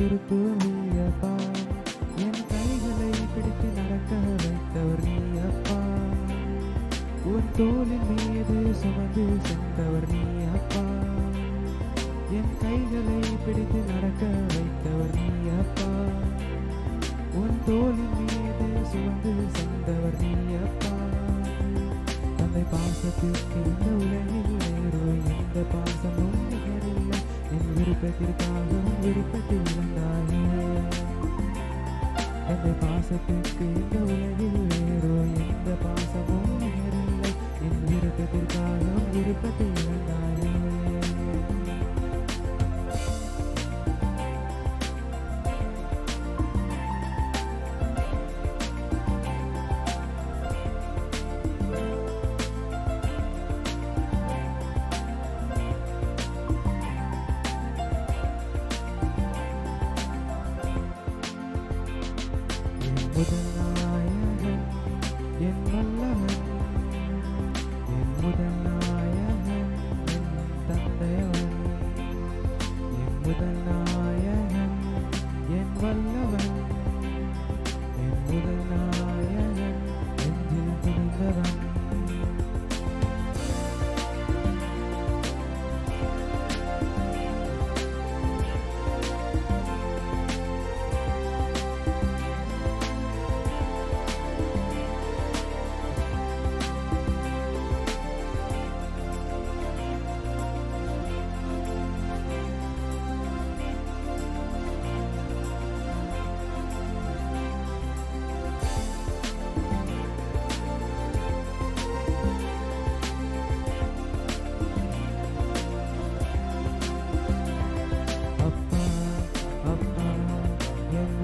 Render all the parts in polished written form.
திருத்துவியப்பா. என் கைகளை பிடித்து நடக்க வைத்தவர் நீயப்பா. உன் தோளின் மீது சுமந்து சென்றவர் நீயப்பா. என் கைகளை பிடித்து நடக்க வைத்தவர் நீயப்பா. உன் தோளின் மீது சுமந்து சென்றவர் நீயப்பா. தந்தை பாசத்திற்கு இந்த உலகில் வேறு எந்த பாசமும் நிகரில்லை. என் விருப்பத்திற்காக விருப்பத்தில் இருந்தாயே. தந்தை பாசத்திற்கு இந்த உலகில் வேறு எந்த பாசமும் நிகரில்லை. என் விருப்பத்திற்காக விருப்பத்தில் இருந்தாயே. முதல் நாயகன் என் வல்லவன், என் முதல் நாயகன் என் தந்தையவன். என் முதல் நாயகன் என் வல்லவன், என் முதல் நாயகன் நெஞ்சில் துணிந்தவன்.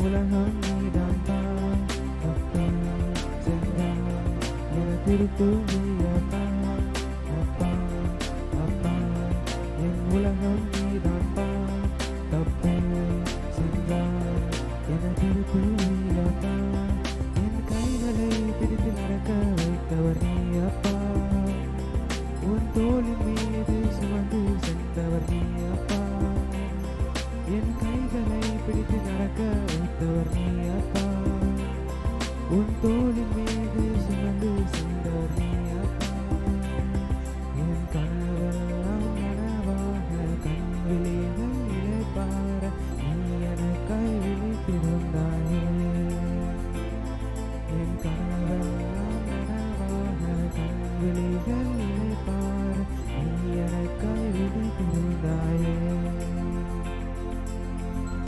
உலகம் நீதான்பா. அப்பா சென்றார் என திருத்துவி